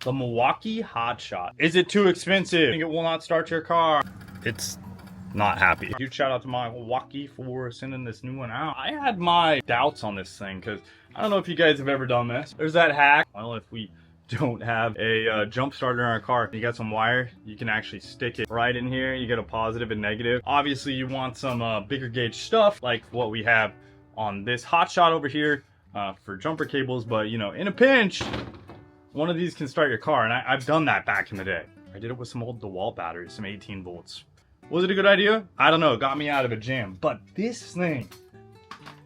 The Milwaukee HOTSHOT. Is it too expensive? I think it will not start your car. It's not happy. Huge shout out to my Milwaukee for sending this new one out. I had my doubts on this thing because I don't know if you guys have ever done this. There's that hack. Well, if we don't have a jump starter in our car, you got some wire, you can actually stick it right in here. You get a positive and negative. Obviously you want some bigger gauge stuff like what we have on this HOTSHOT over here for jumper cables, but you know, in a pinch, one of these can start your car, and I've done that back in the day. I did it with some old DeWalt batteries, some 18 volts. Was it a good idea? I don't know, it got me out of a jam, but this thing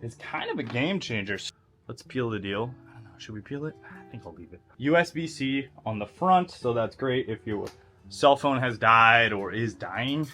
is kind of a game changer. Let's peel the deal. I don't know, should we peel it? I think I'll leave it. USB-C on the front, so that's great if your cell phone has died or is dying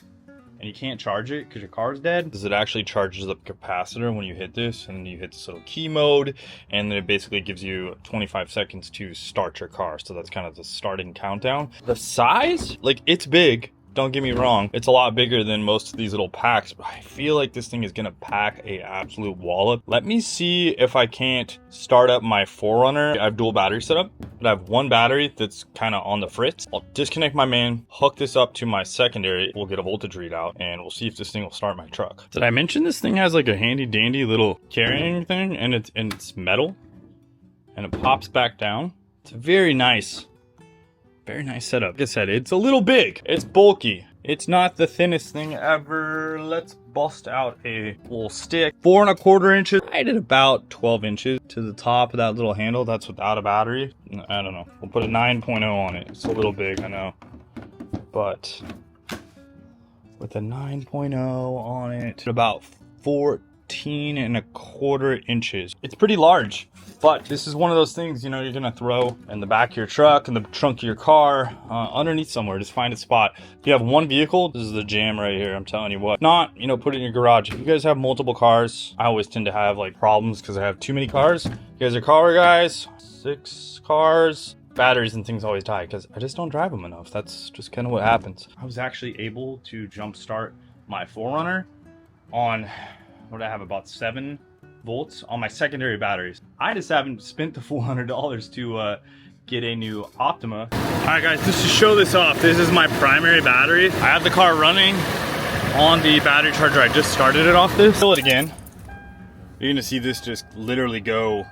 and you can't charge it because your car's dead. Because it actually charges up capacitor when you hit this, and then you hit this little key mode, and then it basically gives you 25 seconds to start your car. So that's kind of the starting countdown. The size, like, it's big. Don't get me wrong, it's a lot bigger than most of these little packs, but I feel like this thing is gonna pack a absolute wallop. Let me see if I can't start up my 4Runner. I have dual battery setup, but I have one battery that's kind of on the fritz. I'll disconnect my main, hook this up to my secondary. We'll get a voltage readout and we'll see if this thing will start my truck. Did I mention this thing has like a handy dandy little carrying thing, and it's metal and it pops back down? It's very nice. Very nice setup. Like I said, it's a little big. It's bulky. It's not the thinnest thing ever. Let's bust out a little stick. 4 1/4 inches. Right at about 12 inches to the top of that little handle. That's without a battery. I don't know. We'll put a 9.0 on it. It's a little big, I know. But with a 9.0 on it, about 14 1/4 inches. It's pretty large. But this is one of those things, you know, you're gonna throw in the back of your truck, in the trunk of your car, underneath somewhere. Just find a spot. If you have one vehicle, this is the jam right here, I'm telling you what. Not, you know, put it in your garage. If you guys have multiple cars, I always tend to have like problems because I have too many cars. You guys are car guys, 6 cars, batteries and things always die because I just don't drive them enough. That's just kind of what happens. I was actually able to jump start my 4Runner on, what do I have, about 7 volts on my secondary batteries. I just haven't spent the $400 to get a new Optima. All right guys, just to show this off, this is my primary battery. I have the car running on the battery charger. I just started it off this. Fill it again. You're gonna see this just literally go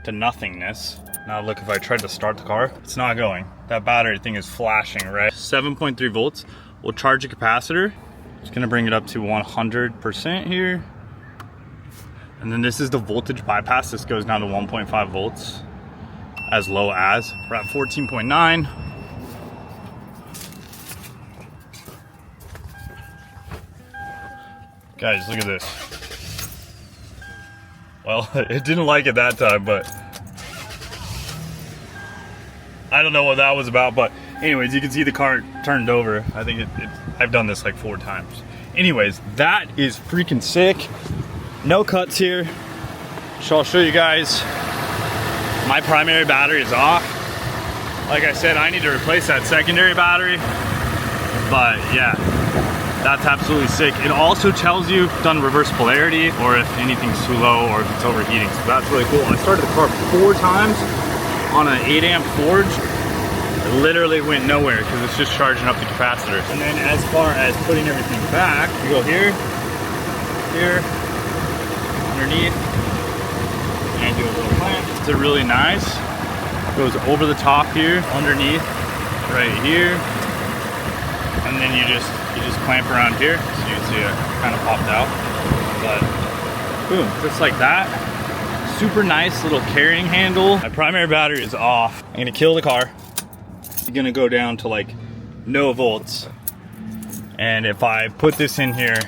to nothingness. Now look, if I tried to start the car, it's not going. That battery thing is flashing, right? 7.3 volts. We'll charge a capacitor. It's gonna bring it up to 100% here. And then this is the voltage bypass. This goes down to 1.5 volts as low as. We're at 14.9. Guys, look at this. Well, it didn't like it that time, but I don't know what that was about. But anyways, you can see the car turned over. I think I've done this like 4 times. Anyways, that is freaking sick. No cuts here. So I'll show you guys. My primary battery is off. Like I said, I need to replace that secondary battery. But yeah, that's absolutely sick. It also tells you if done reverse polarity or if anything's too low or if it's overheating. So that's really cool. I started the car 4 times on an 8 amp Forge. It literally went nowhere because it's just charging up the capacitor. And then as far as putting everything back, you go here, here, underneath, and do a little clamp. It's really nice. Goes over the top here, underneath, right here, and then you just clamp around here. So you can see it kind of popped out, but boom, just like that. Super nice little carrying handle. My primary battery is off. I'm gonna kill the car. It's gonna go down to like no volts, and if I put this in here,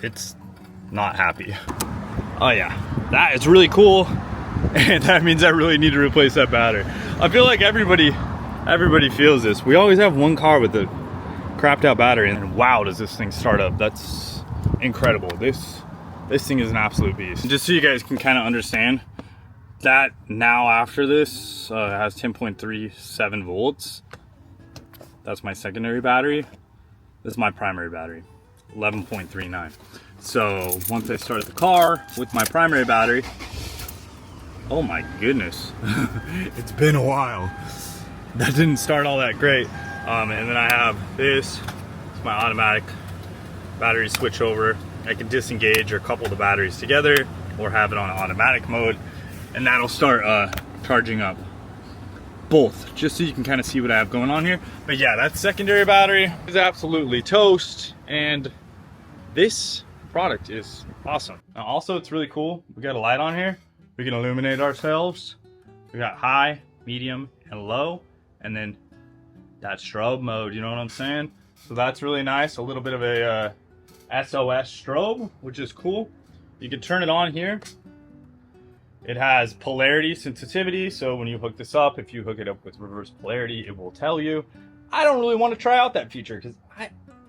it's not happy. Oh yeah, that is really cool, and that means I really need to replace that battery. I feel like everybody feels this. We always have one car with a crapped out battery, and wow, does this thing start up. That's incredible. This thing is an absolute beast. And just so you guys can kind of understand, that now after this has 10.37 volts. That's my secondary battery. This is my primary battery, 11.39. So once I started the car with my primary battery, Oh my goodness. It's been a while. That didn't start all that great. And then I have this. It's my automatic battery switchover. I can disengage or couple the batteries together or have it on automatic mode, and that'll start charging up both, just so you can kind of see what I have going on here. But yeah, that secondary battery is absolutely toast, and this product is awesome. Now also, it's really cool. We got a light on here. We can illuminate ourselves. We got high, medium, and low, and then that strobe mode, you know what I'm saying? So that's really nice. A little bit of a SOS strobe, which is cool. You can turn it on here. It has polarity sensitivity, so when you hook this up, if you hook it up with reverse polarity, it will tell you. I don't really want to try out that feature because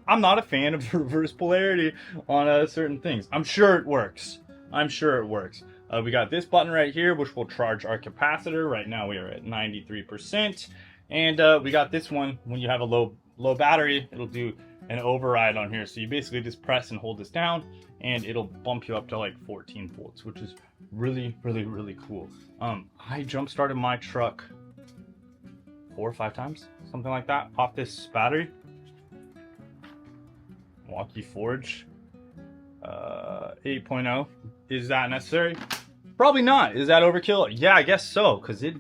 I'm not a fan of reverse polarity on certain things. I'm sure it works. I'm sure it works. We got this button right here, which will charge our capacitor. Right now we are at 93%. And we got this one. When you have a low battery, it'll do an override on here. So you basically just press and hold this down, and it'll bump you up to like 14 volts, which is really, really, really cool. I jump started my truck 4 or 5 times, something like that, off this battery. Milwaukee Forge 8.0. Is that necessary? Probably not. Is that overkill? Yeah, I guess so, because it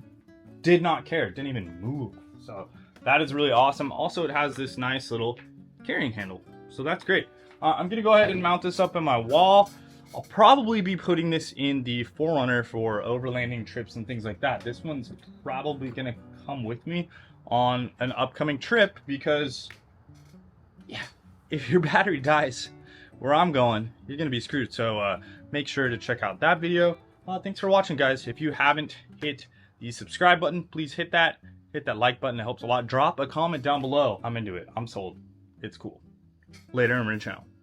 did not care. It didn't even move. So that is really awesome. Also, it has this nice little carrying handle, so that's great. I'm gonna go ahead and mount this up in my wall. I'll probably be putting this in the 4Runner for overlanding trips and things like that. This one's probably gonna come with me on an upcoming trip because, yeah, if your battery dies where I'm going, you're gonna be screwed. So make sure to check out that video. Thanks for watching, guys. If you haven't hit the subscribe button, please hit that. Hit that like button. It helps a lot. Drop a comment down below. I'm into it. I'm sold. It's cool. Later, I'm in channel.